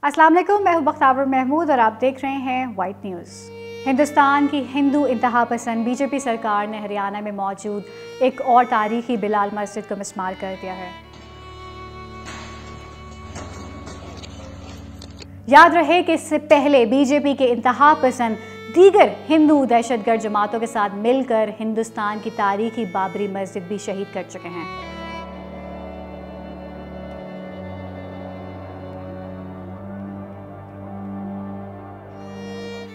अस्सलाम वालेकुम, मैं हूं बख्तावर महमूद और आप देख रहे हैं वाइट न्यूज़। हिंदुस्तान की हिंदू इंतहा पसंद बीजेपी सरकार ने हरियाणा में मौजूद एक और तारीखी बिलाल मस्जिद को मिस्मार कर दिया है। याद रहे कि इससे पहले बीजेपी के इंतहा पसंद दीगर हिंदू दहशतगर्द जमातों के साथ मिलकर हिंदुस्तान की तारीखी बाबरी मस्जिद भी शहीद कर चुके हैं।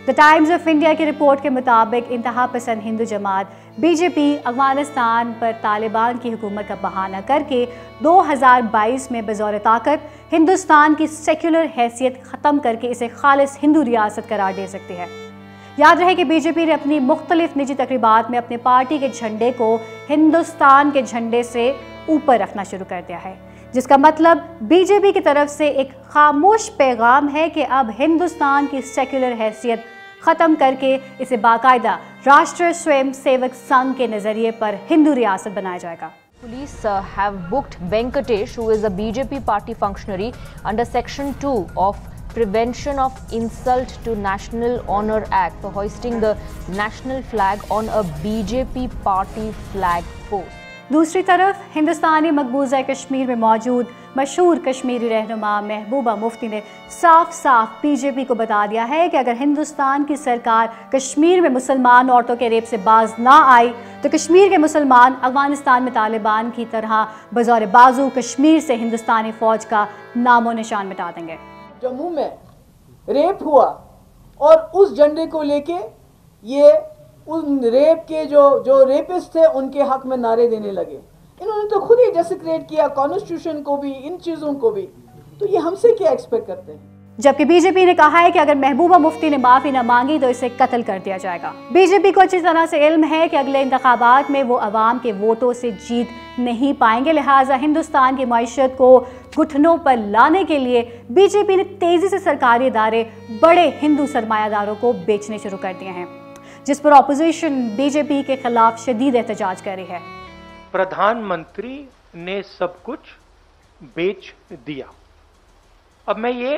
द टाइम्स ऑफ इंडिया की रिपोर्ट के मुताबिक इंतहा पसंद हिंदू जमात बीजेपी अफगानिस्तान पर तालिबान की हुकूमत का बहाना करके 2022 में बज़ौर ताकत हिंदुस्तान की सेक्युलर हैसियत ख़त्म करके इसे खालिस हिंदू रियासत करार दे सकती है। याद रहे कि बीजेपी ने अपनी मुख्तलिफ निजी तकरीबात में अपने पार्टी के झंडे को हिंदुस्तान के झंडे से ऊपर रखना शुरू कर दिया है, जिसका मतलब बीजेपी की तरफ से एक खामोश पैगाम है कि अब हिंदुस्तान की सेक्युलर हैसियत ख़त्म करके इसे बाकायदा राष्ट्रीय स्वयं सेवक संघ के नज़रिए पर हिंदू रियासत बनाया जाएगा। Police have booked Venkatesh, who is a BJP party functionary, under Section 2 of Prevention of Insult to National Honour Act for hoisting the national flag on a BJP party flag post. दूसरी तरफ हिंदुस्तानी मकबूजा कश्मीर में मौजूद मशहूर कश्मीरी रहनुमा महबूबा मुफ्ती ने साफ साफ BJP को बता दिया है कि अगर हिंदुस्तान की सरकार कश्मीर में मुसलमान औरतों के रेप से बाज ना आई तो कश्मीर के मुसलमान अफगानिस्तान में तालिबान की तरह बज़ौर बाजू कश्मीर से हिंदुस्तानी फौज का नामो निशान मिटा देंगे। जम्मू में रेप हुआ और उस झंडे को लेके ये उन रेप के जो रेपिस्ट थे उनके हक में नारे देने लगे। इन्होंने तो खुद ही डेसिक्रेट किया कॉन्स्टिट्यूशन को भी, इन चीज़ों को भी, तो ये हमसे क्या एक्सपेक्ट करते हैं। जबकि बीजेपी ने कहा है कि अगर महबूबा मुफ्ती ने माफ़ी न मांगी तो इसे कत्ल कर दिया जाएगा। बीजेपी को अच्छी तरह से इल्म है कि अगले इंतखाबात में वो अवाम के वोटों से जीत नहीं पाएंगे, लिहाजा हिंदुस्तान की मईशत को घुटनों पर लाने के लिए बीजेपी ने तेज़ी से सरकारी इदारे बड़े हिंदू सरमायादारों को बेचने शुरू कर दिए हैं, जिस पर ऑपोजिशन बीजेपी के खिलाफ शदीद एहतजाज कर रही है। प्रधानमंत्री ने सब कुछ बेच दिया। अब मैं ये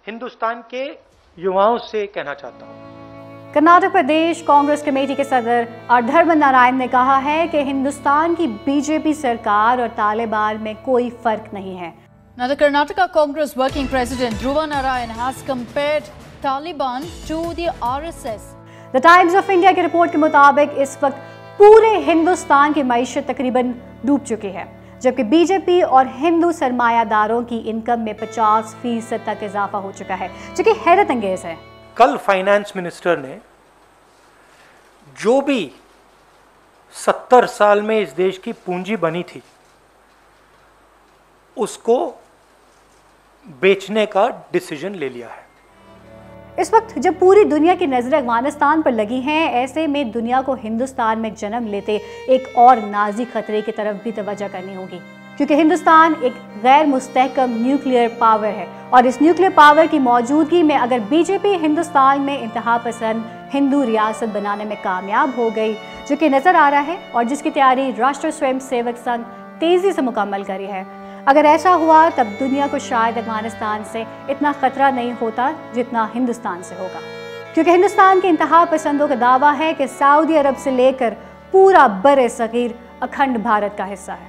हिंदुस्तान के युवाओं से कहना चाहता हूं। कर्नाटक प्रदेश कांग्रेस कमेटी के सदर धर्म नारायण ने कहा है कि हिंदुस्तान की बीजेपी सरकार और तालिबान में कोई फर्क नहीं है। Now the Karnataka Congress working president Dhruva Narayan has compared Taliban to the RSS. The times of India की रिपोर्ट के मुताबिक इस वक्त पूरे हिंदुस्तान की मईशत तकरीबन डूब चुकी है, जबकि बीजेपी और हिंदू सरमायादारों की इनकम में 50% तक इजाफा हो चुका है, जो कि हैरत अंगेज है। कल फाइनेंस मिनिस्टर ने जो भी 70 साल में इस देश की पूंजी बनी थी उसको बेचने का डिसीजन ले लिया है। इस वक्त जब पूरी दुनिया की नज़रें अफगानिस्तान पर लगी हैं, ऐसे में दुनिया को हिंदुस्तान में जन्म लेते एक और नाजी खतरे की तरफ भी तवज्जो करनी होगी, क्योंकि हिंदुस्तान एक गैर मुस्तहकम न्यूक्लियर पावर है और इस न्यूक्लियर पावर की मौजूदगी में अगर बीजेपी हिंदुस्तान में इंतहा पसंद हिंदू रियासत बनाने में कामयाब हो गई, जो कि नज़र आ रहा है और जिसकी तैयारी राष्ट्रीय स्वयं सेवक संघ तेज़ी से मुकम्मल करी है, अगर ऐसा हुआ तब दुनिया को शायद अफगानिस्तान से इतना खतरा नहीं होता जितना हिंदुस्तान से होगा, क्योंकि हिंदुस्तान के इंतहा पसंदों का दावा है कि सऊदी अरब से लेकर पूरा बरे सगीर अखंड भारत का हिस्सा है।